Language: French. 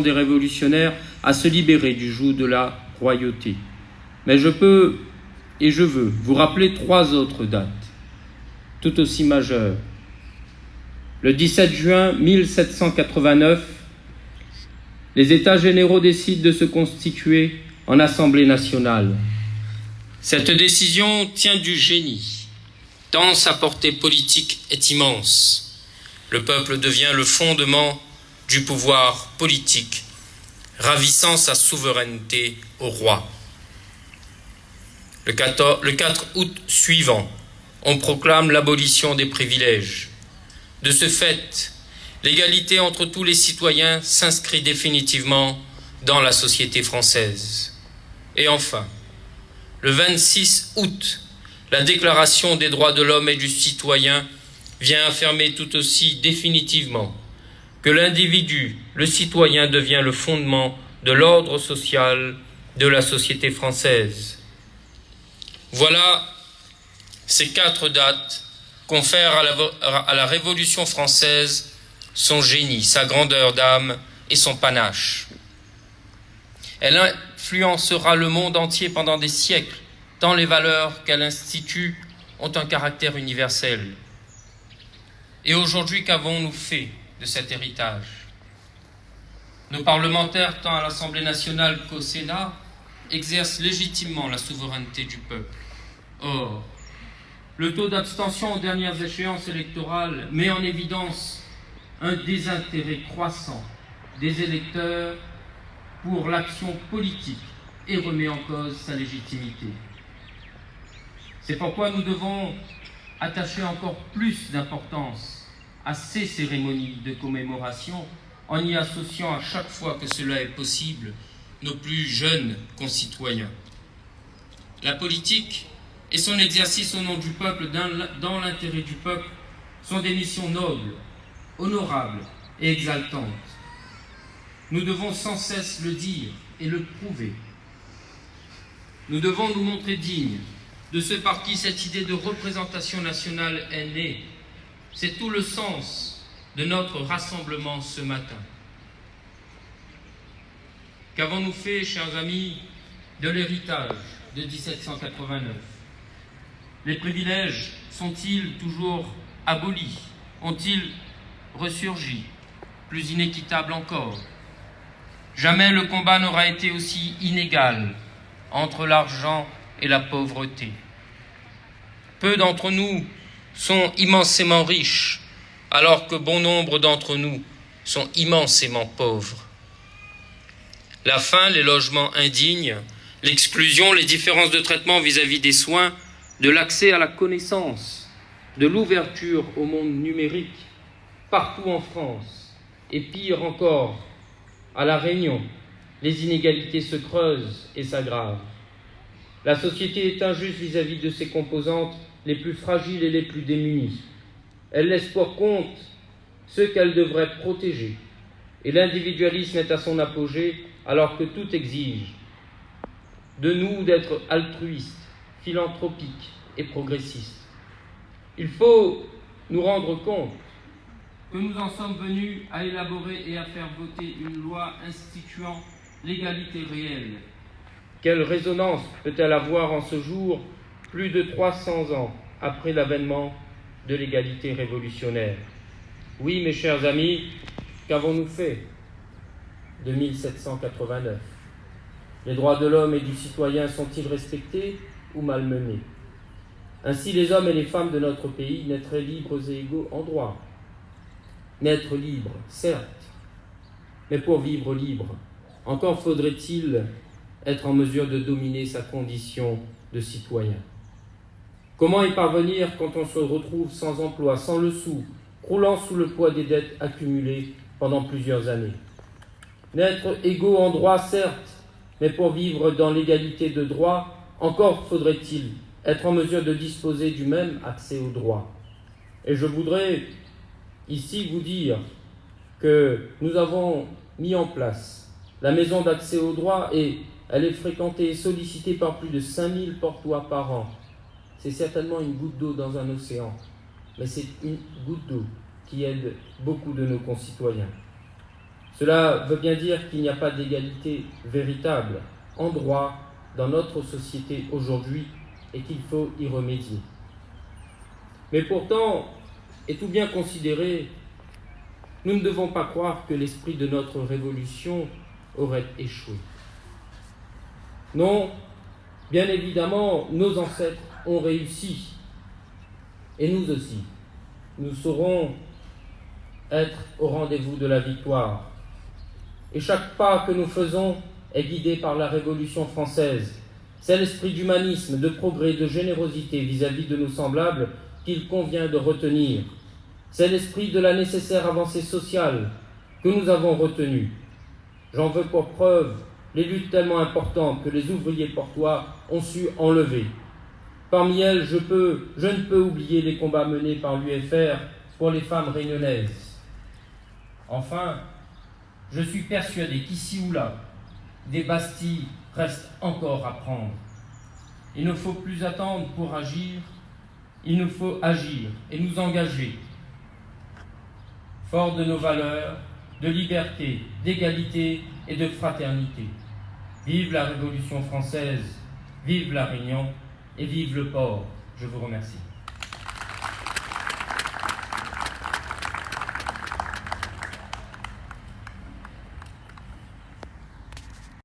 des révolutionnaires à se libérer du joug de la royauté. Mais je peux et je veux vous rappeler 3 autres dates, tout aussi majeures. Le 17 juin 1789, les États généraux décident de se constituer en Assemblée nationale. Cette décision tient du génie, tant sa portée politique est immense. Le peuple devient le fondement du pouvoir politique, ravissant sa souveraineté au roi. Le 4 août suivant, on proclame l'abolition des privilèges. De ce fait, l'égalité entre tous les citoyens s'inscrit définitivement dans la société française. Et enfin, le 26 août, la Déclaration des droits de l'homme et du citoyen vient affirmer tout aussi définitivement que l'individu, le citoyen, devient le fondement de l'ordre social de la société française. Voilà ces 4 dates confèrent à la Révolution française son génie, sa grandeur d'âme et son panache. Elle influencera le monde entier pendant des siècles, tant les valeurs qu'elle institue ont un caractère universel. Et aujourd'hui, qu'avons-nous fait de cet héritage? Nos parlementaires, tant à l'Assemblée nationale qu'au Sénat, exercent légitimement la souveraineté du peuple. Or, le taux d'abstention aux dernières échéances électorales met en évidence un désintérêt croissant des électeurs pour l'action politique et remet en cause sa légitimité. C'est pourquoi nous devons attacher encore plus d'importance à ces cérémonies de commémoration en y associant à chaque fois que cela est possible nos plus jeunes concitoyens. La politique et son exercice au nom du peuple, dans l'intérêt du peuple, sont des missions nobles, honorables et exaltantes. Nous devons sans cesse le dire et le prouver. Nous devons nous montrer dignes de ceux par qui cette idée de représentation nationale est née. C'est tout le sens de notre rassemblement ce matin. Qu'avons-nous fait, chers amis, de l'héritage de 1789? Les privilèges sont-ils toujours abolis? Ont-ils ressurgi, plus inéquitables encore? Jamais le combat n'aura été aussi inégal entre l'argent et la pauvreté. Peu d'entre nous sont immensément riches, alors que bon nombre d'entre nous sont immensément pauvres. La faim, les logements indignes, l'exclusion, les différences de traitement vis-à-vis des soins, de l'accès à la connaissance, de l'ouverture au monde numérique, partout en France, et pire encore, à La Réunion, les inégalités se creusent et s'aggravent. La société est injuste vis-à-vis de ses composantes les plus fragiles et les plus démunies. Elle laisse pour compte ceux qu'elle devrait protéger, et l'individualisme est à son apogée alors que tout exige de nous d'être altruistes, philanthropiques et progressistes. Il faut nous rendre compte que nous en sommes venus à élaborer et à faire voter une loi instituant l'égalité réelle. Quelle résonance peut-elle avoir en ce jour, plus de 300 ans après l'avènement de l'égalité révolutionnaire? Oui, mes chers amis, qu'avons-nous fait de 1789? Les droits de l'homme et du citoyen sont-ils respectés ou malmenés? Ainsi, les hommes et les femmes de notre pays naîtraient libres et égaux en droit. Naître libre, certes, mais pour vivre libre, encore faudrait-il être en mesure de dominer sa condition de citoyen. Comment y parvenir quand on se retrouve sans emploi, sans le sou, croulant sous le poids des dettes accumulées pendant plusieurs années? Naître égaux en droit, certes, mais pour vivre dans l'égalité de droit, encore faudrait-il être en mesure de disposer du même accès au droit. Et je voudrais ici vous dire que nous avons mis en place la maison d'accès au droit et elle est fréquentée et sollicitée par plus de 5000 porte-voix par an. C'est certainement une goutte d'eau dans un océan, mais c'est une goutte d'eau qui aide beaucoup de nos concitoyens. Cela veut bien dire qu'il n'y a pas d'égalité véritable en droit dans notre société aujourd'hui et qu'il faut y remédier. Mais pourtant, et tout bien considéré, nous ne devons pas croire que l'esprit de notre révolution aurait échoué. Non, bien évidemment, nos ancêtres ont réussi. Et nous aussi, nous saurons être au rendez-vous de la victoire. Et chaque pas que nous faisons est guidé par la Révolution française. C'est l'esprit d'humanisme, de progrès, de générosité vis-à-vis de nos semblables qu'il convient de retenir. C'est l'esprit de la nécessaire avancée sociale que nous avons retenu. J'en veux pour preuve les luttes tellement importantes que les ouvriers portois ont su enlever. Parmi elles, je ne peux oublier les combats menés par l'UFR pour les femmes réunionnaises. Enfin, je suis persuadé qu'ici ou là, des bastilles restent encore à prendre. Il ne faut plus attendre pour agir, il nous faut agir et nous engager, forts de nos valeurs, de liberté, d'égalité et de fraternité. Vive la Révolution française, vive la Réunion et vive le port. Je vous remercie.